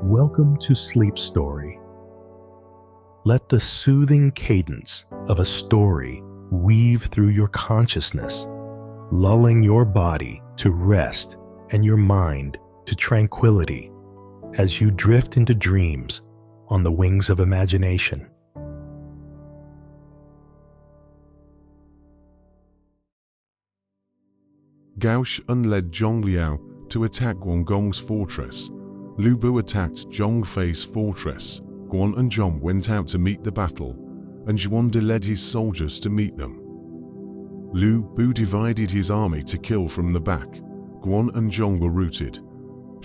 Welcome to Sleep Story. Let the soothing cadence of a story weave through your consciousness, lulling your body to rest and your mind to tranquility as you drift into dreams on the wings of imagination. Gao Shen led Zhong Liao to attack Guangdong's fortress. Lu Bu attacked Zhongfei's fortress. Guan and Zhong went out to meet the battle, and Yuan led his soldiers to meet them. Lu Bu divided his army to kill from the back. Guan and Zhong were routed.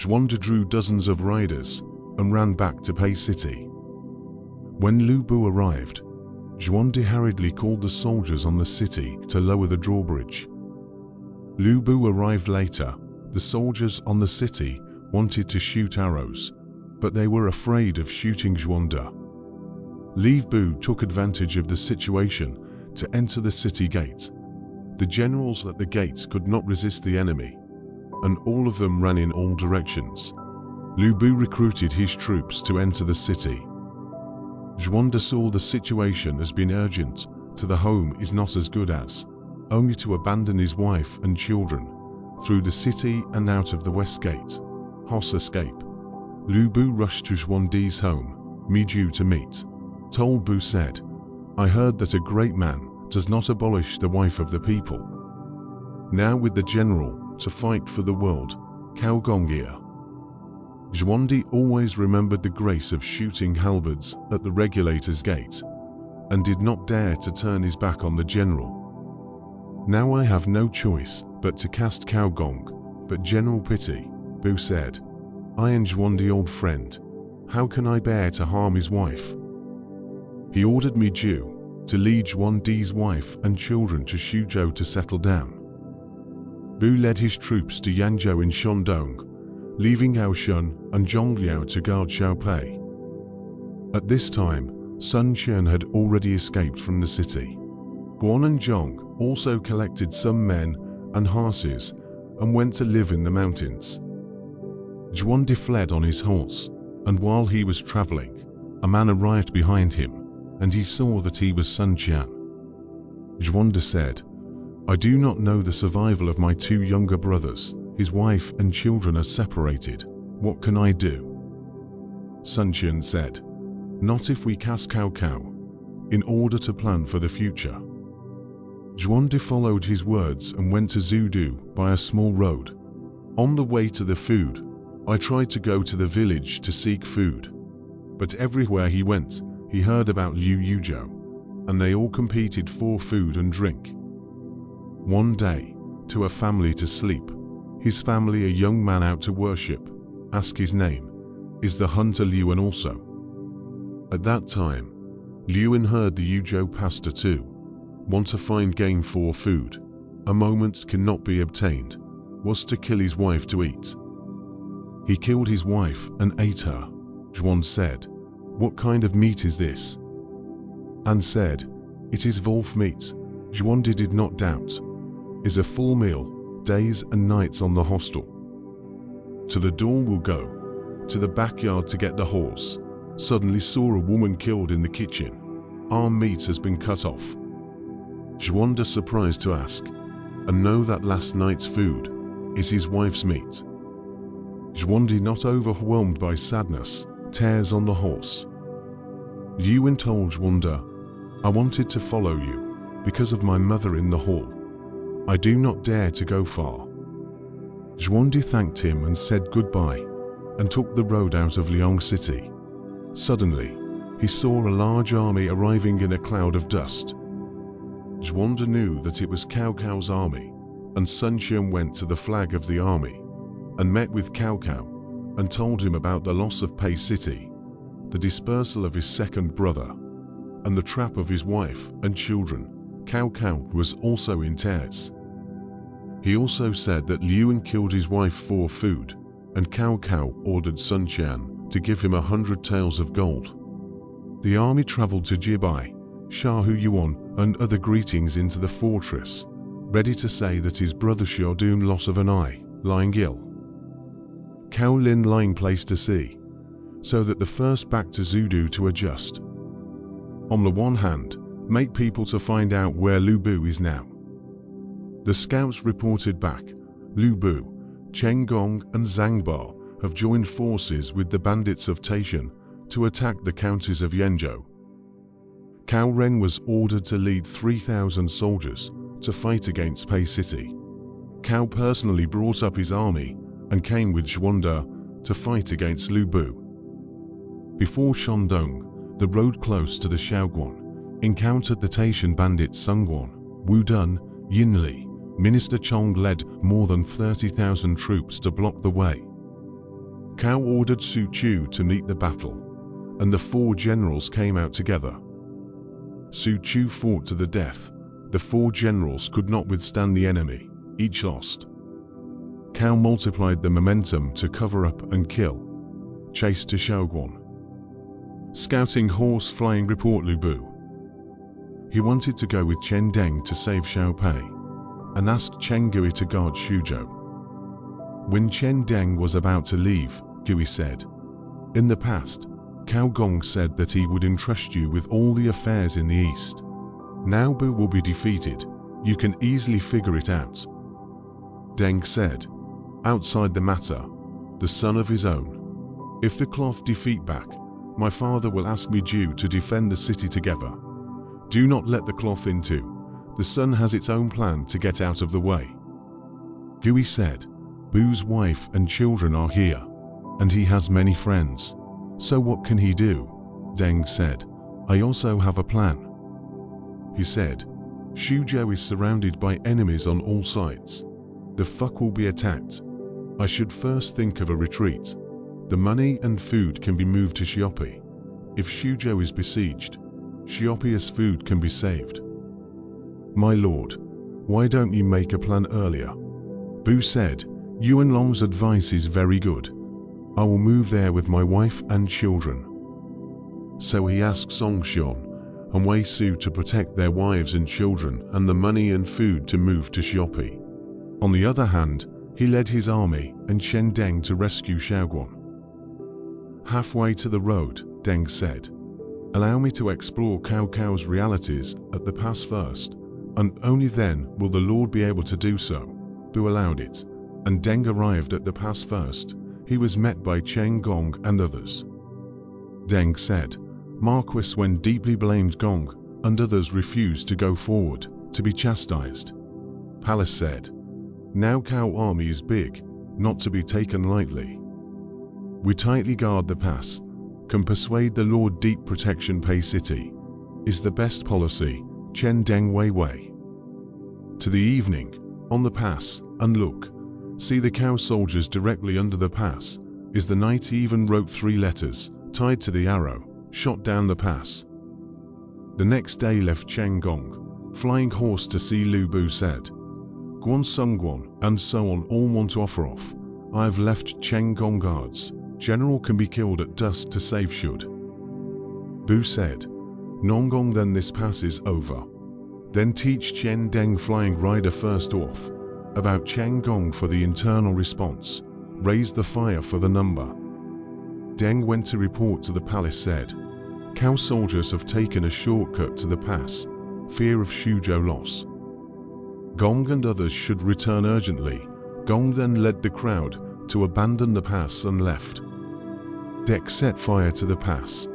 Yuan drew dozens of riders and ran back to Pei City. When Lu Bu arrived, Yuan hurriedly called the soldiers on the city to lower the drawbridge. Lu Bu arrived later. The soldiers on the city wanted to shoot arrows, but they were afraid of shooting Yuan. Lu Bu took advantage of the situation to enter the city gate. The generals at the gate could not resist the enemy, and all of them ran in all directions. Lu Bu recruited his troops to enter the city. Yuan saw the situation as being urgent. To the home is not as good as, only to abandon his wife and children. Through the city and out of the west gate. Hos escape. Lu Bu rushed to Yuan's home. Me due to meet. Told Bu said, I heard that a great man does not abolish the wife of the people. Now with the general to fight for the world, Cao Gong here. Yuan always remembered the grace of shooting halberds at the regulator's gate, and did not dare to turn his back on the general. Now I have no choice but to cast Cao Gong, but general pity, Bu said. I and Yuan the old friend, how can I bear to harm his wife? He ordered me Ju to lead Yuan's wife and children to Xuzhou to settle down. Bu led his troops to Yanzhou in Shandong, leaving Gao Shen and Zhong Liao to guard Xiapi. At this time, Sun Qian had already escaped from the city. Guan and Zhong also collected some men and horses and went to live in the mountains. Yuan fled on his horse, and while he was traveling, a man arrived behind him, and he saw that he was Sun Qian. Yuan said, I do not know the survival of my two younger brothers. His wife and children are separated. What can I do? Sun Qian said, not if we cast Cao Cao, in order to plan for the future. Yuan followed his words and went to Zudu by a small road. On the way to the food, I tried to go to the village to seek food. But everywhere he went, he heard about Liu Yuzhou, and they all competed for food and drink. One day, to a family to sleep, his family, a young man out to worship, asked his name, is the hunter Yuan also? At that time, Yuan heard the Yuzhou pastor too. Want to find game for food, a moment cannot be obtained, was to kill his wife to eat. He killed his wife and ate her. Yuan said, what kind of meat is this? And said, it is wolf meat. Yuan did not doubt. Is a full meal, days and nights on the hostel. To the dawn will go, to the backyard to get the horse. Suddenly saw a woman killed in the kitchen. Arm meat has been cut off. Yuan surprised to ask, and know that last night's food is his wife's meat. Yuan not overwhelmed by sadness, tears on the horse. Yuan told Yuan, I wanted to follow you, because of my mother in the hall. I do not dare to go far. Yuan thanked him and said goodbye, and took the road out of Liang City. Suddenly, he saw a large army arriving in a cloud of dust. Yuan knew that it was Cao Cao's army, and Sun Qian went to the flag of the army, and met with Cao Cao, and told him about the loss of Pei City, the dispersal of his second brother, and the trap of his wife and children. Cao Cao was also in tears. He also said that Yuan killed his wife for food, and Cao Cao ordered Sun Qian to give him 100 taels of gold. The army traveled to Jibai, Shahu Yuan, and other greetings into the fortress, ready to say that his brother Xiaodun loss of an eye, lying ill. Cao Lin lying place to see. so that the first back to Zudu to adjust. On the one hand, make people to find out where Lu Bu is now. The scouts reported back, Lu Bu, Chen Gong and Zhang Ba have joined forces with the bandits of Taishan to attack the counties of Yanzhou. Cao Ren was ordered to lead 3,000 soldiers to fight against Pei City. Cao personally brought up his army and came with Zhuanda to fight against Lu Bu. Before Shandong, the road close to the Shaoguan encountered the Taishan bandits Sun Guan, Wu Dun, Yin Li. Minister Chong led more than 30,000 troops to block the way. Cao ordered Su Chu to meet the battle, and the 4 generals came out together. Su Chu fought to the death. The 4 generals could not withstand the enemy, each lost. Cao multiplied the momentum to cover up and kill. Chase to Shaoguan. Scouting horse flying report Lu Bu. He wanted to go with Chen Deng to save Xiapi, and asked Chen Gui to guard Xuzhou. When Chen Deng was about to leave, Gui said, "In the past, Cao Gong said that he would entrust you with all the affairs in the east. Now Bu will be defeated. You can easily figure it out." Deng said, "Outside the matter, the son of his own. If the cloth defeat back, my father will ask me Ju to defend the city together. Do not let the cloth into. The son has its own plan to get out of the way." Gui said, "Bu's wife and children are here, and he has many friends. So what can he do?" Deng said, "I also have a plan." He said, "Xuzhou is surrounded by enemies on all sides. The fuck will be attacked. I should first think of a retreat. The money and food can be moved to Xiapi. If Xuzhou is besieged, Xiapi's food can be saved." "My lord, why don't you make a plan earlier?" Bu said, "Yuan Long's advice is very good. I will move there with my wife and children." So he asked Song Xian and Wei Su to protect their wives and children and the money and food to move to Xiapi. On the other hand, he led his army and Chen Deng to rescue Shaoguan. Halfway to the road, Deng said, "Allow me to explore Cao Cao's realities at the pass first, and only then will the Lord be able to do so." Bu allowed it, and Deng arrived at the pass first. He was met by Chen Gong and others. Deng said, "Marquis Wen deeply blamed Gong, and others refused to go forward, to be chastised." Palace said, "Now Cao army is big, not to be taken lightly. We tightly guard the pass, can persuade the Lord deep protection Pei City, is the best policy, Chen Deng Wei Wei. To the evening, on the pass, and look, see the Cao soldiers directly under the pass, is the knight. He even wrote 3 letters, tied to the arrow, shot down the pass." The next day left Chen Gong, flying horse to see Lu Bu said, "Guan Sung Guan, and so on all want to offer off. I have left Chen Gong guards. General can be killed at dusk to save should." Bu said, "Nongong then this pass is over. Then teach Chen Deng flying rider first off, about Chen Gong for the internal response, raise the fire for the number." Deng went to report to the palace said, "Cao soldiers have taken a shortcut to the pass, fear of Xuzhou loss. Gong and others should return urgently." Gong then led the crowd to abandon the pass and left. Deng set fire to the pass.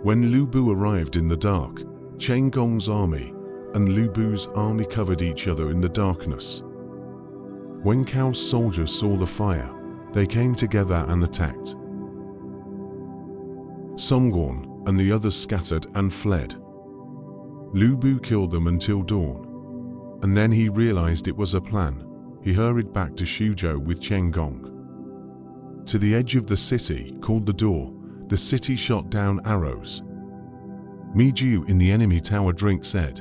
When Lu Bu arrived in the dark, Chen Gong's army and Lu Bu's army covered each other in the darkness. When Cao's soldiers saw the fire, they came together and attacked. Songguan and the others scattered and fled. Lu Bu killed them until dawn, and then he realized it was a plan. He hurried back to Xuzhou with Chen Gong. To the edge of the city, called the door, the city shot down arrows. Mi Ju in the enemy tower drink said,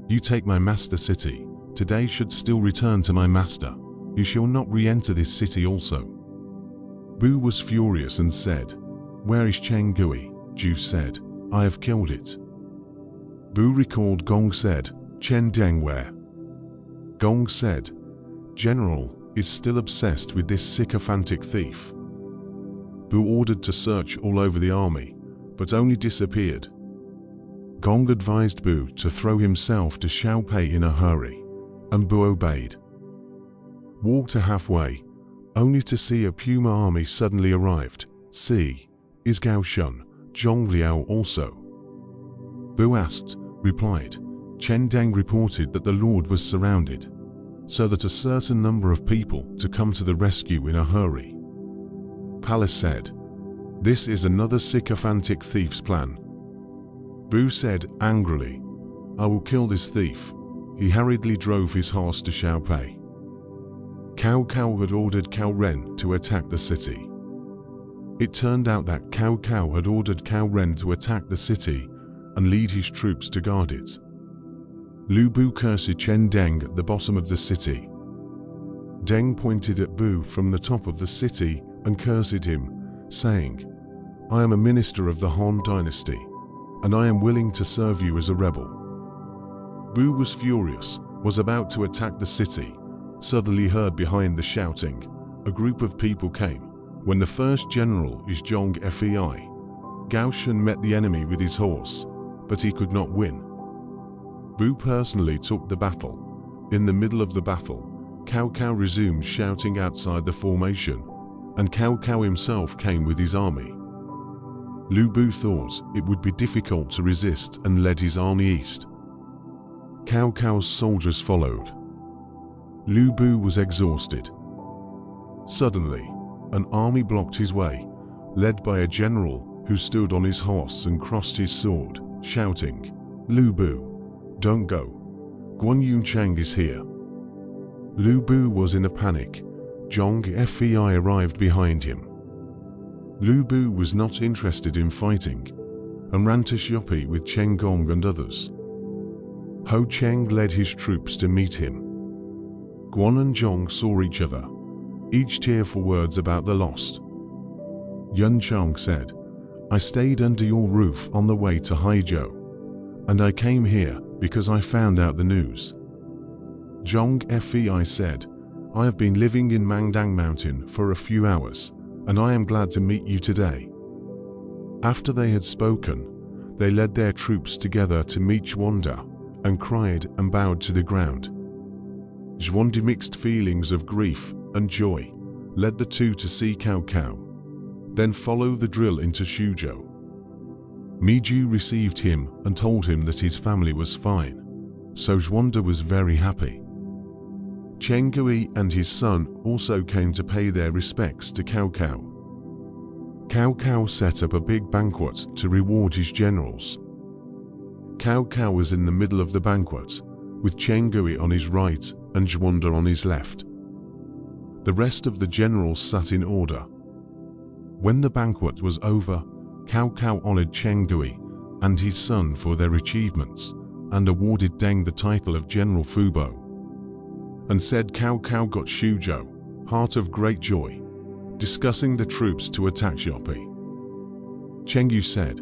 "You take my master city, today should still return to my master. You shall not re-enter this city also." Bu was furious and said, "Where is Chen Gui?" Ju said, "I have killed it." Bu recalled Gong said, "Chen Deng where?" Gong said, "General is still obsessed with this sycophantic thief." Bu ordered to search all over the army, but only disappeared. Gong advised Bu to throw himself to Xiapi in a hurry, and Bu obeyed. Walked halfway, only to see a Puma army suddenly arrived. See, is Gao Shun, Zhongliao also? Bu replied. Chen Deng reported that the Lord was surrounded, so that a certain number of people to come to the rescue in a hurry. Palace said, "This is another sycophantic thief's plan." Bu said angrily, "I will kill this thief." He hurriedly drove his horse to Xiapi. Cao Cao had ordered Cao Ren to attack the city. It turned out that Cao Cao had ordered Cao Ren to attack the city and lead his troops to guard it. Lu Bu cursed Chen Deng at the bottom of the city. Deng pointed at Bu from the top of the city and cursed him, saying, "I am a minister of the Han dynasty, and I am willing to serve you as a rebel." Bu was furious, was about to attack the city. Suddenly heard behind the shouting, a group of people came. When the first general is Zhong Fei. Gao Shun met the enemy with his horse, but he could not win. Bu personally took the battle. In the middle of the battle, Cao Cao resumed shouting outside the formation, and Cao Cao himself came with his army. Lu Bu thought it would be difficult to resist and led his army east. Cao Cao's soldiers followed. Lu Bu was exhausted. Suddenly, an army blocked his way, led by a general who stood on his horse and crossed his sword, shouting, "Lu Bu, don't go. Guan Yunchang is here." Lu Bu was in a panic. Zhong Fei arrived behind him. Lu Bu was not interested in fighting and ran to Xiapi with Cheng Gong and others. Ho Cheng led his troops to meet him. Guan and Zhong saw each other, each tearful words about the lost. Yun Chang said, "I stayed under your roof on the way to Haizhou, and I came here because I found out the news." Zhong Fei said, "I have been living in Mangdang Mountain for a few hours, and I am glad to meet you today." After they had spoken, they led their troops together to meet Zhuanda, and cried and bowed to the ground. Zhuanda mixed feelings of grief and joy, led the two to see Cao Cao, then follow the drill into Xuzhou. Miju received him and told him that his family was fine, so Zhuanda was very happy. Chen Gui and his son also came to pay their respects to Cao Cao. Cao Cao set up a big banquet to reward his generals. Cao Cao was in the middle of the banquet, with Chen Gui on his right and Zhuanda on his left. The rest of the generals sat in order. When the banquet was over, Cao Cao honored Chen Gui and his son for their achievements and awarded Deng the title of General Fubo, and said Cao Cao got Xuzhou, heart of great joy, discussing the troops to attack Xiapi. Cheng Yu said,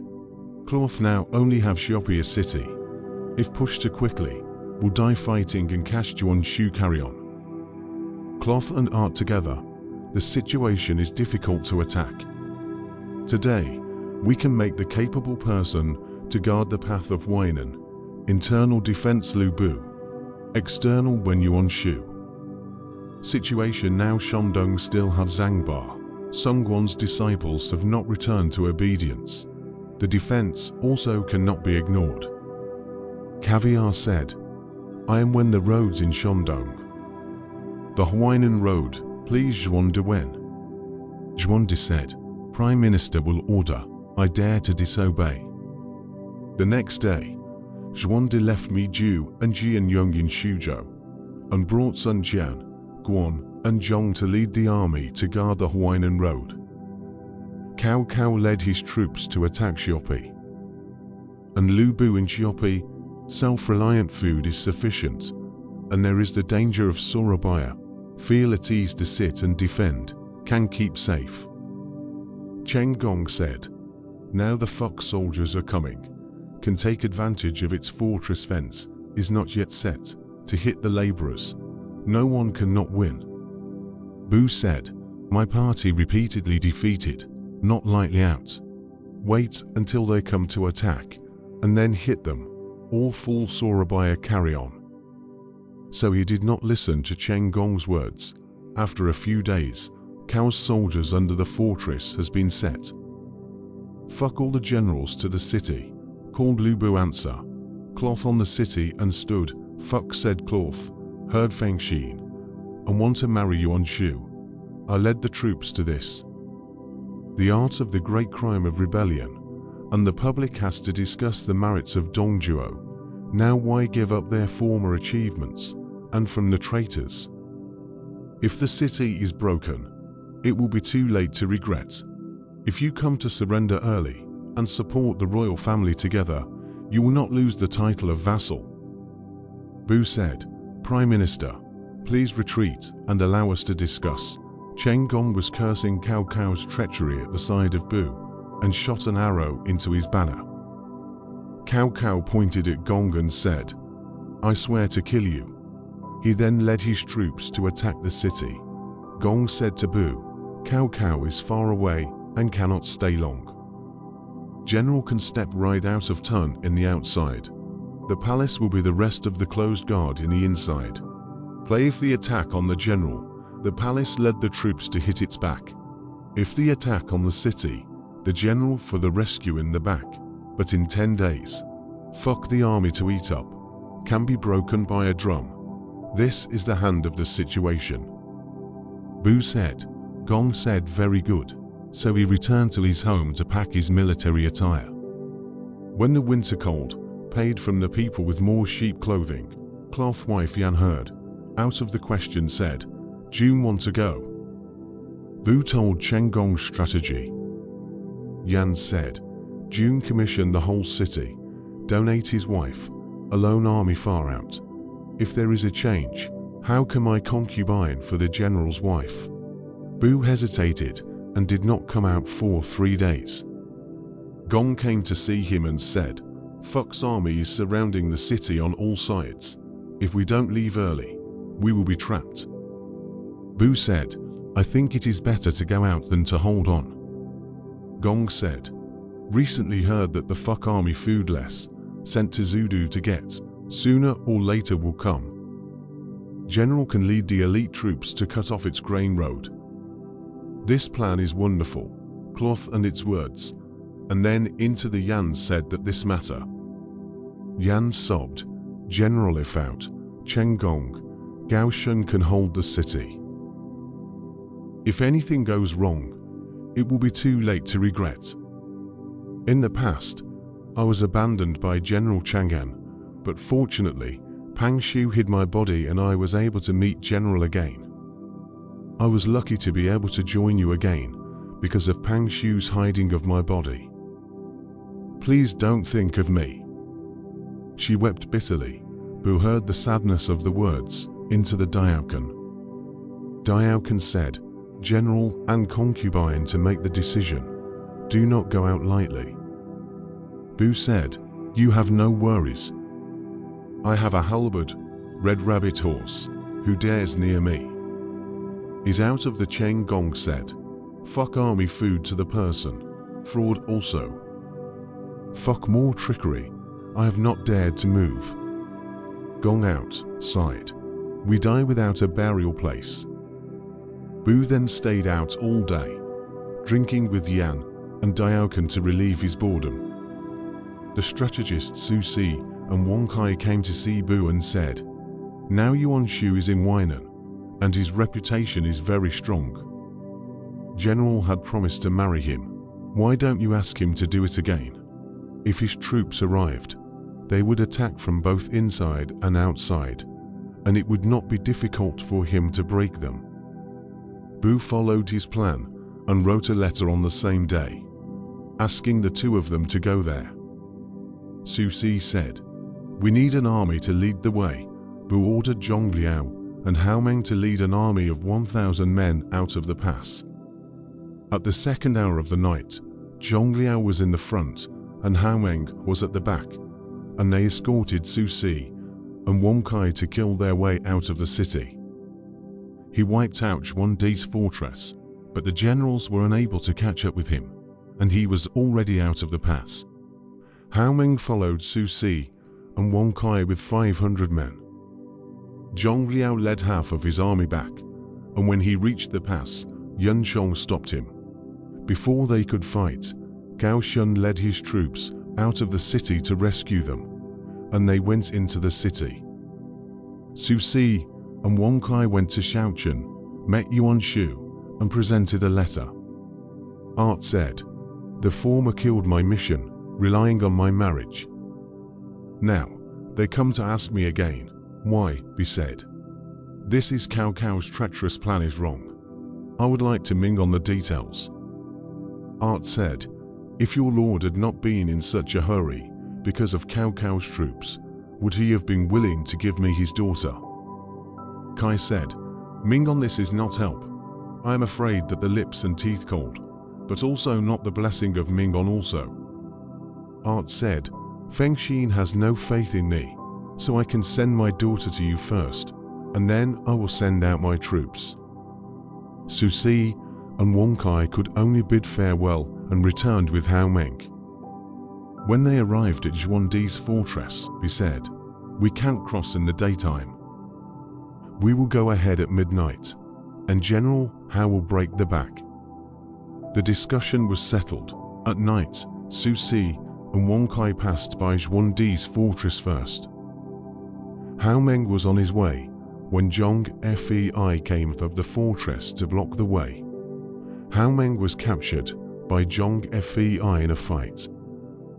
"Cloth now only have Xiapi a city. If pushed too quickly, will die fighting and cast Yuan Shu carry on. Cloth and art together, the situation is difficult to attack. Today, we can make the capable person to guard the path of Weinan, internal defense Lu Bu, external Wen Yuan Shu. Situation now Shandong still have Zhangba. Songguan's disciples have not returned to obedience. The defense also cannot be ignored." Caviar said, "I am when the roads in Shandong. The Huainan Road, please Zhuanda Wen." Zhuanda said, "Prime Minister will order, I dare to disobey." The next day, Zhuanda left Miju and Jian Yong in Xuzhou, and brought Sun Jian, Guan, and Zhong to lead the army to guard the Huainan Road. Cao Cao led his troops to attack Xiapi. And Lu Bu in Xiapi, self-reliant food is sufficient, and there is the danger of Surabaya, feel at ease to sit and defend, can keep safe. Cheng Gong said, "Now the fox soldiers are coming, can take advantage of its fortress fence, is not yet set, to hit the laborers. No one cannot win." Bu said, "My party repeatedly defeated, not lightly out. Wait until they come to attack, and then hit them. All fools saw a buyer carry on. So he did not listen to Chen Gong's words. After a few days, Cao's soldiers under the fortress has been set. Fuck all the generals to the city, called Lu Bu answer. Cloth on the city and stood, fuck said cloth, heard Feng Xin, and want to marry Yuan Shu. I led the troops to this. The art of the great crime of rebellion, and the public has to discuss the merits of Dongzhuo. Now why give up their former achievements, and from the traitors? If the city is broken, it will be too late to regret. If you come to surrender early, and support the royal family together, you will not lose the title of vassal. Bu said, Prime Minister, please retreat and allow us to discuss. Chen Gong was cursing Cao Cao's treachery at the side of Bu, and shot an arrow into his banner. Cao Cao pointed at Gong and said, I swear to kill you. He then led his troops to attack the city. Gong said to Bu, Cao Cao is far away and cannot stay long. General can step right out of Tun in the outside. The palace will be the rest of the closed guard in the inside. Play if the attack on the general, the palace led the troops to hit its back. If the attack on the city, the general for the rescue in the back. But in 10 days, fuck the army to eat up, can be broken by a drum. This is the hand of the situation. Bu said. Gong said very good. So he returned to his home to pack his military attire. When the winter cold paid from the people with more sheep clothing, cloth wife Yan heard, out of the question said, June want to go. Bu told Chen Gong's strategy. Yan said, June commissioned the whole city, donate his wife, a lone army far out. If there is a change, how can my concubine for the general's wife? Bu hesitated and did not come out for 3 days. Gong came to see him and said, Fuck's army is surrounding the city on all sides. If we don't leave early, we will be trapped. Bu said, I think it is better to go out than to hold on. Gong said, recently heard that the fuck army foodless, sent to Zudu to get, sooner or later will come. General can lead the elite troops to cut off its grain road. This plan is wonderful, cloth and its words. And then into the Yan said that this matter. Yan sobbed, General if out, Chen Gong, Gao Shun can hold the city. If anything goes wrong, it will be too late to regret. In the past, I was abandoned by General Chang'an, but fortunately, Pang Shu hid my body and I was able to meet General again. I was lucky to be able to join you again because of Pang Shu's hiding of my body. Please don't think of me. She wept bitterly. Bu heard the sadness of the words into the Diaocan. Diaocan said, General and concubine to make the decision. Do not go out lightly. Bu said, you have no worries. I have a halberd, red rabbit horse, who dares near me. Is out of the Chen Gong said, fuck army food to the person, fraud also. Fuck more trickery, I have not dared to move. Gong out, sighed. We die without a burial place. Bu then stayed out all day, drinking with Yan and Diaocan to relieve his boredom. The strategists Su Si and Wang Kai came to see Bu and said, now Yuan Shu is in Weinan, and his reputation is very strong. General had promised to marry him. Why don't you ask him to do it again? If his troops arrived, they would attack from both inside and outside, and it would not be difficult for him to break them. Bu followed his plan and wrote a letter on the same day, asking the two of them to go there. Su Si said, we need an army to lead the way. Bu ordered Zhong Liao and Hao Meng to lead an army of 1,000 men out of the pass. At the second hour of the night, Zhong Liao was in the front and Hao Meng was at the back, and they escorted Su Si and Wang Kai to kill their way out of the city. He wiped out Yuan Di's fortress, but the generals were unable to catch up with him, and he was already out of the pass. Hao Ming followed Su Si and Wang Kai with 500 men. Zhong Liao led half of his army back, and when he reached the pass, Yun Chong stopped him. Before they could fight, Gao Shun led his troops out of the city to rescue them, and they went into the city. Su Si and Wang Kai went to Shaochun, met Yuan Shu, and presented a letter. Art said, "The former killed my mission, relying on my marriage. Now, they come to ask me again, why, be said. This is Cao Cao's treacherous plan is wrong. I would like to Ming on the details." Art said, "If your lord had not been in such a hurry because of Cao Cao's troops, would he have been willing to give me his daughter?" Kai said, "Ming on this is not help. I am afraid that the lips and teeth cold, but also not the blessing of Ming on also." Art said, "Feng Xin has no faith in me, so I can send my daughter to you first, and then I will send out my troops." Su Si and Wang Kai could only bid farewell and returned with Hao Meng. When they arrived at Zhuandi's fortress, he said, "We can't cross in the daytime. We will go ahead at midnight, and General Hao will break the back." The discussion was settled. At night, Su Si and Wang Kai passed by Zhuandi's fortress first. Hao Meng was on his way when Zhong Fei came out of the fortress to block the way. Hao Meng was captured by Zhong Fei in a fight,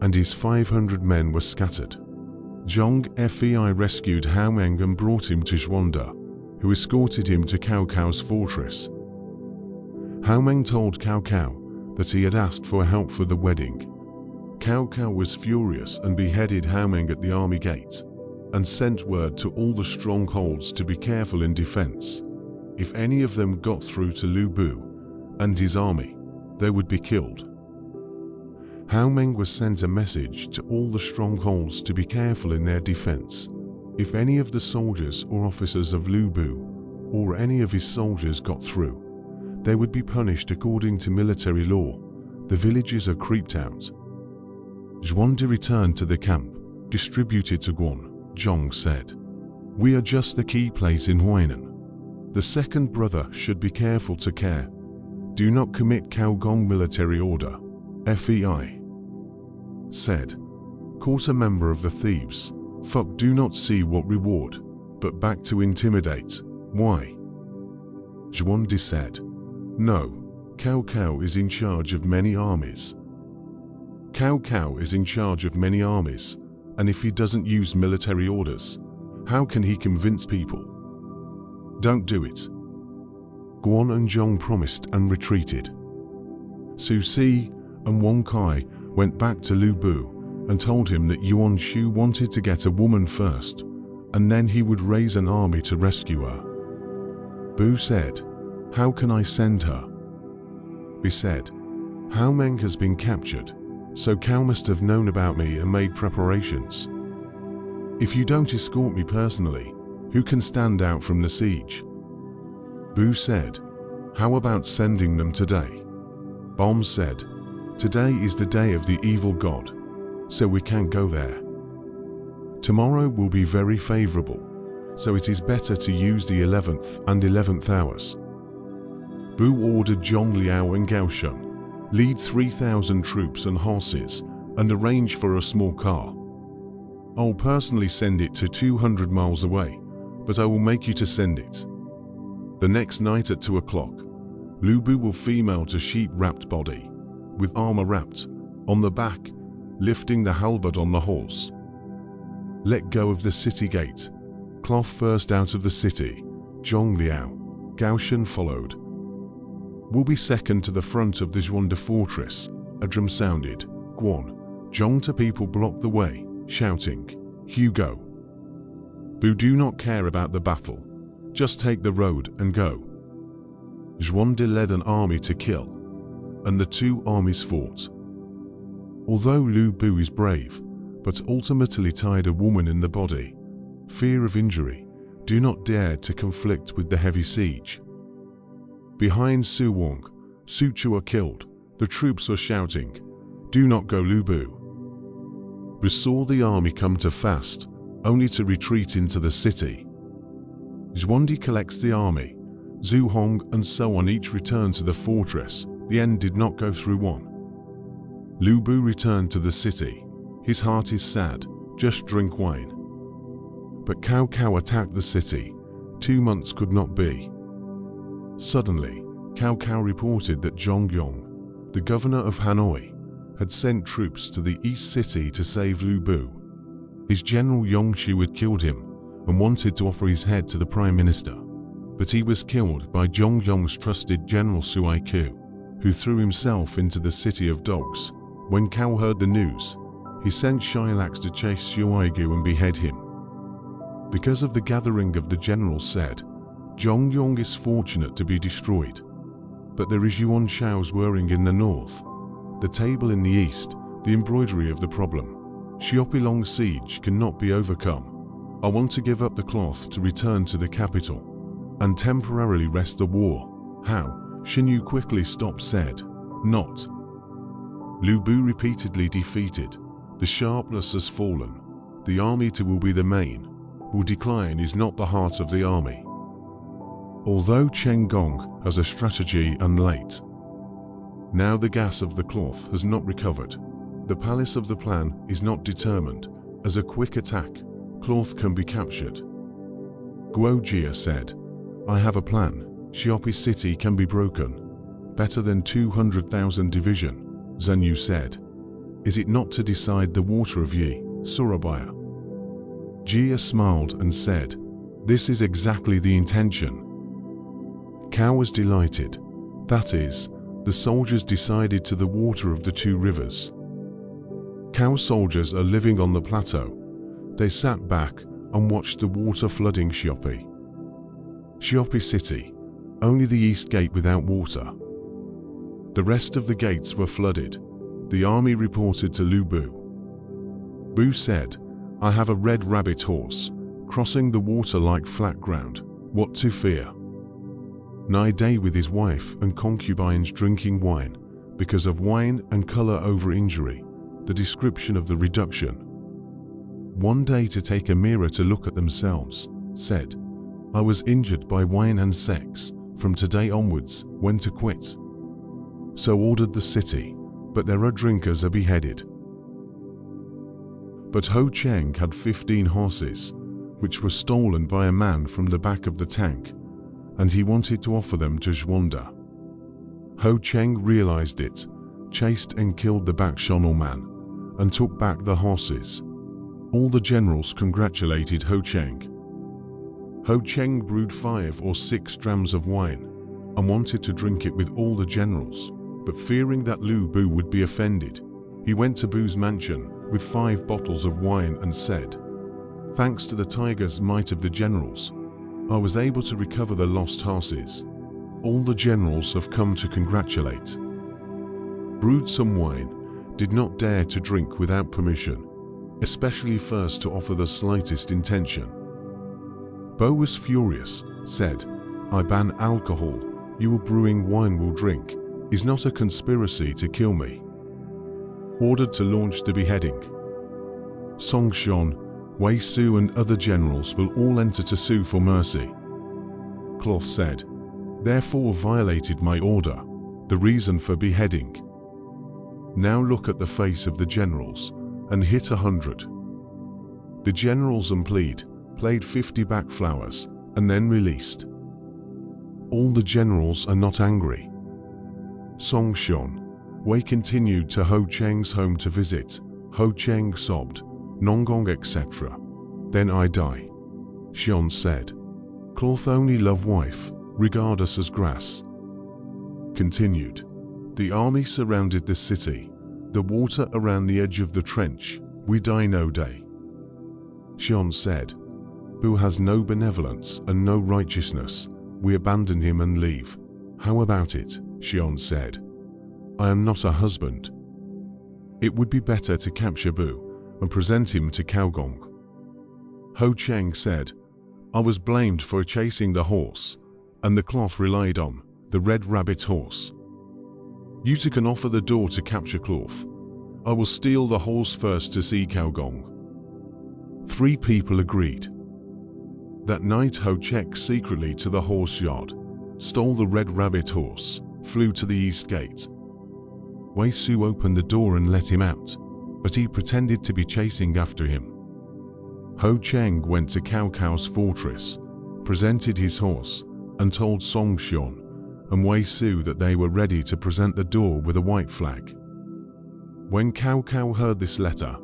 and his 500 men were scattered. Zhong Fei rescued Hao Meng and brought him to Zhuanda, who escorted him to Cao Cao's fortress. Hao Meng told Cao Cao that he had asked for help for the wedding. Cao Cao was furious and beheaded Hao Meng at the army gate, and sent word to all the strongholds to be careful in defense. If any of them got through to Lu Bu and his army, they would be killed. Hao Meng was sent a message to all the strongholds to be careful in their defense. If any of the soldiers or officers of Lu Bu or any of his soldiers got through, they would be punished according to military law. The villages are creeped out. Zhuandi returned to the camp, distributed to Guan. Zhong said, "We are just the key place in Huainan. The second brother should be careful to care. Do not commit Caogong military order." Fei said, "Caught a member of the thieves. Fuck do not see what reward, but back to intimidate. Why?" Zhuandi said, "No, Cao Cao is in charge of many armies. Cao Cao is in charge of many armies, and if he doesn't use military orders, how can he convince people? Don't do it." Guan and Zhong promised and retreated. Su Si and Wang Kai went back to Lu Bu and told him that Yuan Shu wanted to get a woman first, and then he would raise an army to rescue her. Bu said, "How can I send her?" He said, "Hao Meng has been captured, so Cao must have known about me and made preparations. If you don't escort me personally, who can stand out from the siege?" Bu said, "How about sending them today?" Bom said, "Today is the day of the evil god, so we can't go there. Tomorrow will be very favorable, so it is better to use the 11th and 11th hours." Bu ordered Zhong Liao and Gao Shun, "Lead 3,000 troops and horses and arrange for a small car. I'll personally send it to 200 miles away, but I will make you to send it." The next night at 2 o'clock, Lu Bu will female to sheep-wrapped body, with armor wrapped on the back, lifting the halberd on the horse. Let go of the city gate. Cloth first out of the city. Zhong Liao, Gao Shun followed. Will be second to the front of the Zhuanda fortress. A drum sounded. Guan, Zhong to people blocked the way, shouting, "Hugo." Bu do not care about the battle. Just take the road and go. Zhuanda led an army to kill, and the two armies fought. Although Lu Bu is brave, but ultimately tied a woman in the body, fear of injury, do not dare to conflict with the heavy siege. Behind Su Wang Su Chu are killed. The troops are shouting, "Do not go, Lu Bu." Bu saw the army come to fast, only to retreat into the city. Zhuandi collects the army. Zhu Hong and so on each return to the fortress. The end did not go through one. Lu Bu returned to the city. His heart is sad, just drink wine. But Cao Cao attacked the city. 2 months could not be. Suddenly, Cao Cao reported that Zhong Yong, the governor of Hanoi, had sent troops to the east city to save Lu Bu. His general Yong Shi had killed him and wanted to offer his head to the prime minister, but he was killed by Zhong Yong's trusted general Sui Ku, who threw himself into the city of dogs. When Cao heard the news, he sent Shylax to chase Sui Ku and behead him. Because of the gathering of the generals said, Zhong Yong is fortunate to be destroyed. But there is Yuan Shao's whirring in the north, the table in the east, the embroidery of the problem. Xiapi long siege cannot be overcome. I want to give up the cloth to return to the capital and temporarily rest the war. How? Shin Yu quickly stopped said, not. Lu Bu repeatedly defeated. The sharpness has fallen. The army to will be the main. Will decline is not the heart of the army. Although Cheng Gong has a strategy and late. Now the gas of the cloth has not recovered. The palace of the plan is not determined. As a quick attack, cloth can be captured. Guo Jia said, I have a plan. Xiapi city can be broken. Better than 200,000 division. Zhen Yu said, is it not to decide the water of Yi, Surabaya? Jia smiled and said, this is exactly the intention. Cao was delighted. That is, the soldiers decided to the water of the 2 rivers. Cao soldiers are living on the plateau. They sat back and watched the water flooding Xiapi. Xiapi city, only the east gate without water. The rest of the gates were flooded. The army reported to Lu Bu. Bu said, I have a red rabbit horse, crossing the water like flat ground. What to fear? Nai Day with his wife and concubines drinking wine, because of wine and color over injury, the description of the reduction. One day to take a mirror to look at themselves, said, I was injured by wine and sex, from today onwards, when to quit. So ordered the city, but there are drinkers are beheaded. But Ho Cheng had 15 horses, which were stolen by a man from the back of the tank, and he wanted to offer them to Zhuanda. Ho Cheng realized it, chased and killed the Bakshonal man, and took back the horses. All the generals congratulated Ho Cheng. Ho Cheng brewed 5 or 6 drams of wine, and wanted to drink it with all the generals, but fearing that Lu Bu would be offended, he went to Bu's mansion with 5 bottles of wine and said, thanks to the tiger's might of the generals, I was able to recover the lost horses. All the generals have come to congratulate. Brewed some wine, did not dare to drink without permission, especially first to offer the slightest intention. Bo was furious, said, I ban alcohol, you are brewing wine will drink, is not a conspiracy to kill me. Ordered to launch the beheading. Song Shon, Wei Su and other generals will all enter to sue for mercy. Cloth said, therefore violated my order, the reason for beheading. Now look at the face of the generals, and hit 100. The generals and played 50 back flowers, and then released. All the generals are not angry. Song Shon, Wei continued to Ho Cheng's home to visit. Ho Cheng sobbed, Nongong etc. Then I die. Xion said, cloth only love wife, regard us as grass. Continued. The army surrounded the city, the water around the edge of the trench, we die no day. Xion said, Bu has no benevolence and no righteousness, we abandon him and leave. How about it? Xion said. I am not a husband. It would be better to capture Bu and present him to Cao Gong. Ho Cheng said, I was blamed for chasing the horse, and the cloth relied on, the red rabbit horse. You two can offer the door to capture cloth. I will steal the horse first to see Cao Gong. 3 people agreed. That night Ho checked secretly to the horse yard, stole the red rabbit horse, flew to the east gate. Wei Su opened the door and let him out, but he pretended to be chasing after him. Ho Cheng went to Cao Cao's fortress, presented his horse, and told Song Xian and Wei Su that they were ready to present the door with a white flag. When Cao Cao heard this letter,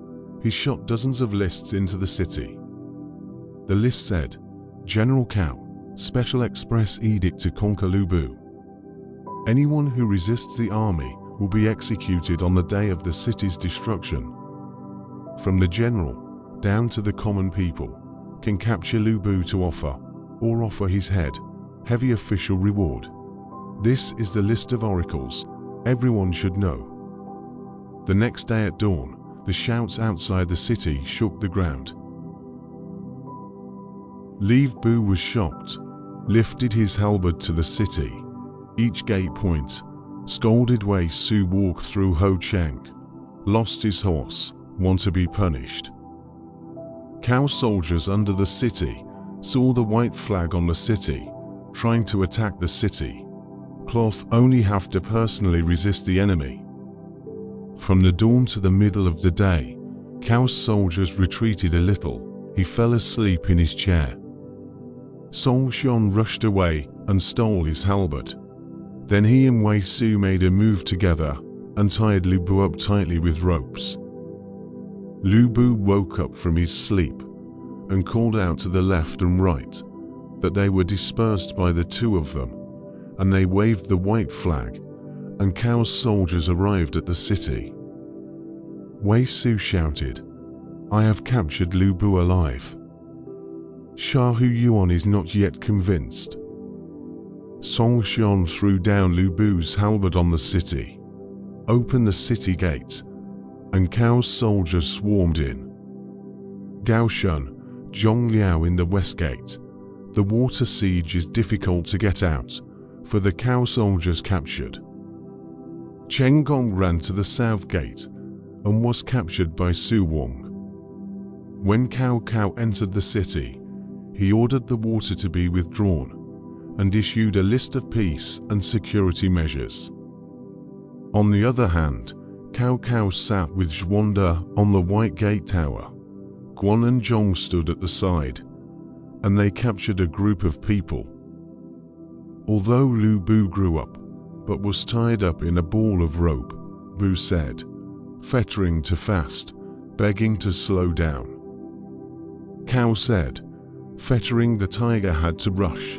he shot dozens of lists into the city. The list said, General Cao, Special Express Edict to conquer Lubu. Anyone who resists the army will be executed on the day of the city's destruction. From the general down to the common people can capture Lubu to offer, or offer his head, heavy official reward. This is the list of oracles everyone should know. The next day at dawn, the shouts outside the city shook the ground. Liu Bu was shocked, lifted his halberd to the city, each gate point, scolded Wei Su, walked through Ho Cheng, lost his horse, want to be punished. Cao soldiers under the city saw the white flag on the city, trying to attack the city. Cloth only have to personally resist the enemy. From the dawn to the middle of the day, Cao's soldiers retreated a little. He fell asleep in his chair. Song Xian rushed away and stole his halberd. Then he and Wei Su made a move together and tied Lu Bu up tightly with ropes. Lu Bu woke up from his sleep and called out to the left and right that they were dispersed by the 2 of them, and they waved the white flag, and Cao's soldiers arrived at the city. Wei Su shouted, I have captured Lu Bu alive. Shahu Yuan is not yet convinced. Song Xian threw down Lu Bu's halberd on the city, opened the city gate, and Cao's soldiers swarmed in. Gaoshan, Zhong Liao in the west gate. The water siege is difficult to get out, for the Cao soldiers captured. Cheng Gong ran to the south gate and was captured by Su Wong. When Cao Cao entered the city, he ordered the water to be withdrawn and issued a list of peace and security measures. On the other hand, Cao Cao sat with Zhuanda on the White Gate Tower. Guan and Zhong stood at the side, and they captured a group of people. Although Lu Bu grew up, but was tied up in a ball of rope, Bu said, fettering to fast, begging to slow down. Cao said, fettering the tiger had to rush.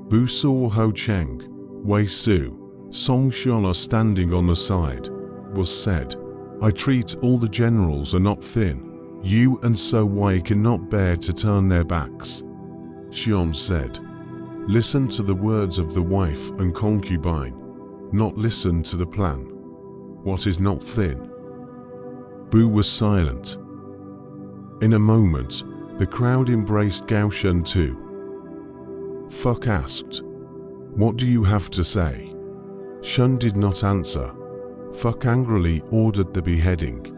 Bu saw Ho Cheng, Wei Su, Song Xian are standing on the side, was said, I treat all the generals are not thin. You and so Wei cannot bear to turn their backs. Xian said, listen to the words of the wife and concubine, not listen to the plan. What is not thin? Bu was silent. In a moment, the crowd embraced Gaoshan too. Fuck asked, what do you have to say? Shun did not answer. Fuck angrily ordered the beheading.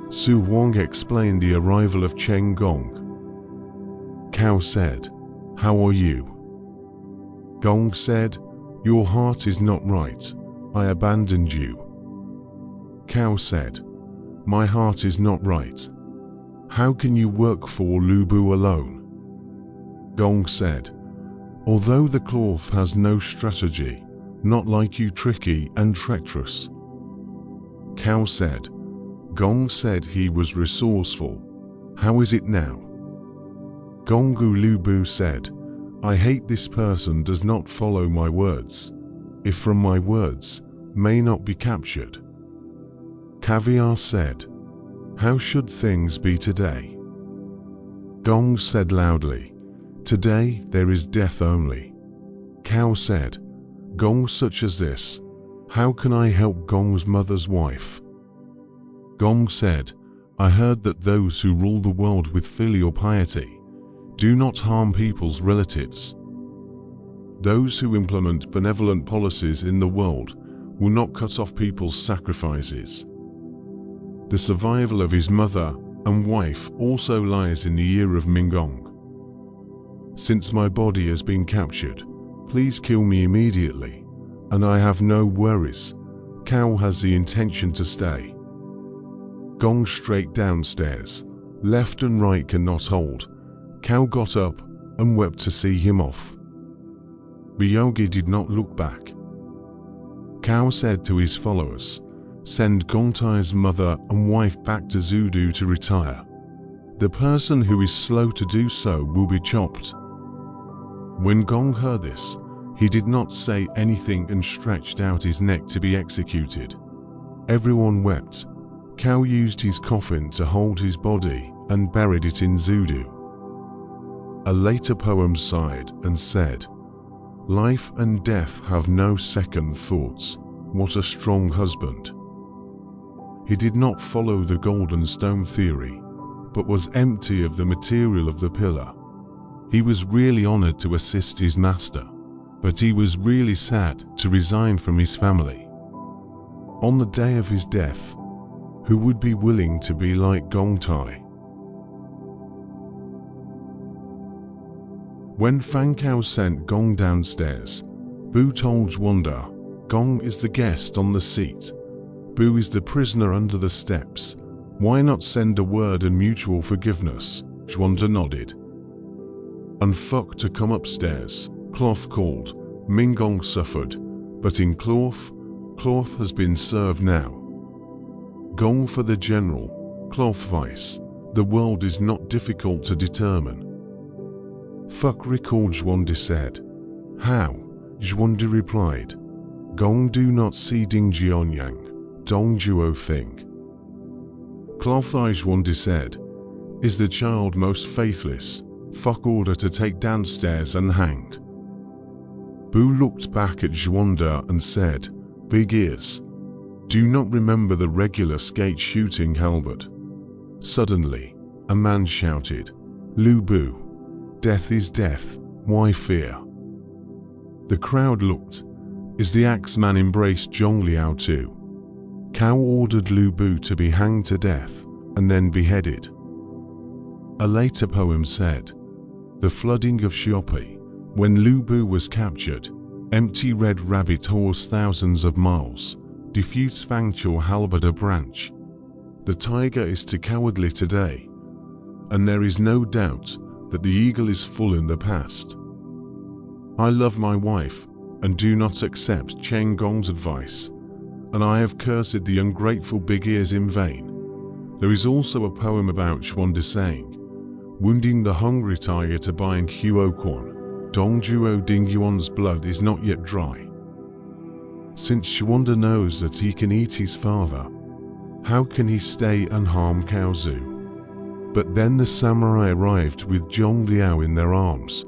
Su Wang explained the arrival of Cheng Gong. Cao said, how are you? Gong said, your heart is not right. I abandoned you. Cao said, my heart is not right. How can you work for Lu Bu alone? Gong said, although the cloth has no strategy, not like you tricky and treacherous. Cao said, Gong said he was resourceful. How is it now? Gongu Lu Bu said, I hate this person does not follow my words. If from my words, may not be captured. Caviar said, how should things be today? Gong said loudly, today there is death only. Cao said, Gong such as this, how can I help Gong's mother's wife? Gong said, I heard that those who rule the world with filial piety do not harm people's relatives. Those who implement benevolent policies in the world will not cut off people's sacrifices. The survival of his mother and wife also lies in the ear of Ming. Since my body has been captured, please kill me immediately, and I have no worries. Cao has the intention to stay. Gong straight downstairs, left and right cannot hold. Cao got up and wept to see him off. Biyogi did not look back. Cao said to his followers, "Send Gongtai's mother and wife back to Zudu to retire. The person who is slow to do so will be chopped." When Gong heard this, he did not say anything and stretched out his neck to be executed. Everyone wept. Cao used his coffin to hold his body and buried it in Zudu. A later poem sighed and said, "Life and death have no second thoughts. What a strong husband." He did not follow the golden stone theory, but was empty of the material of the pillar. He was really honored to assist his master, but he was really sad to resign from his family. On the day of his death, who would be willing to be like Gongtai? When Fan Cao sent Gong downstairs, Bu told Zhuanda, "Gong is the guest on the seat. Bu is the prisoner under the steps. Why not send a word and mutual forgiveness?" Zhuanda nodded. "And fuck to come upstairs," Cloth called. Ming Gong suffered, but in cloth has been served now. Gong for the general, Cloth vice. The world is not difficult to determine. "Fuck," recalled Zhuanda said. "How?" Zhuanda replied. "Gong do not see Ding Jianyang, Dong Juo thing." Cloth eye Zhuanda said, "Is the child most faithless? Fuck order to take downstairs and hanged." Bu looked back at Zhuanda and said, "Big ears. Do not remember the regular skate shooting halberd." Suddenly, a man shouted, "Lu Bu, death is death, why fear?" The crowd looked. Is the axeman embraced Zhong Liao too? Cao ordered Lu Bu to be hanged to death and then beheaded. A later poem said, "The flooding of Xiapi, when Lu Bu was captured, empty red rabbit horse thousands of miles, diffuse Fangqiu halberd a branch. The tiger is too cowardly today, and there is no doubt that the eagle is full in the past. I love my wife and do not accept Cheng Gong's advice, and I have cursed the ungrateful big ears in vain." There is also a poem about Zhuanda saying, "Wounding the hungry tiger to bind Huo Quan, Dong Juo Ding Yuan's blood is not yet dry." Since Zhuanda knows that he can eat his father, how can he stay and harm Cao Zu? But then the samurai arrived with Zhong Liao in their arms.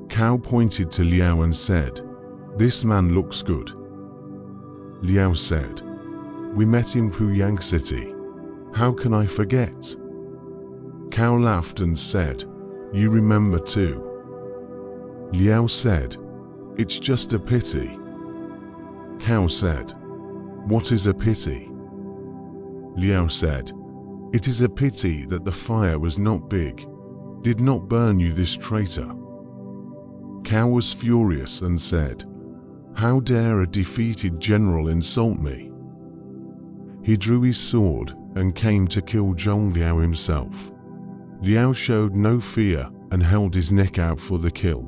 Cao pointed to Liao and said, "This man looks good." Liao said, "We met in Puyang City. How can I forget?" Cao laughed and said, "You remember too." Liao said, "It's just a pity." Cao said, "What is a pity?" Liao said, "It is a pity that the fire was not big, did not burn you, this traitor." Cao was furious and said, "How dare a defeated general insult me?" He drew his sword and came to kill Zhong Liao himself. Liao showed no fear and held his neck out for the kill.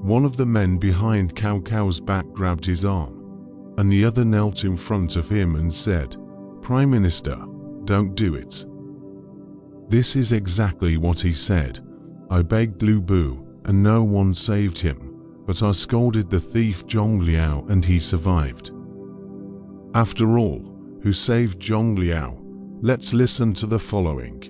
One of the men behind Cao Cao's back grabbed his arm, and the other knelt in front of him and said, "Prime Minister, don't do it." This is exactly what he said. "I begged Lu Bu and no one saved him, but I scolded the thief Zhong Liao and he survived." After all, who saved Zhong Liao? Let's listen to the following.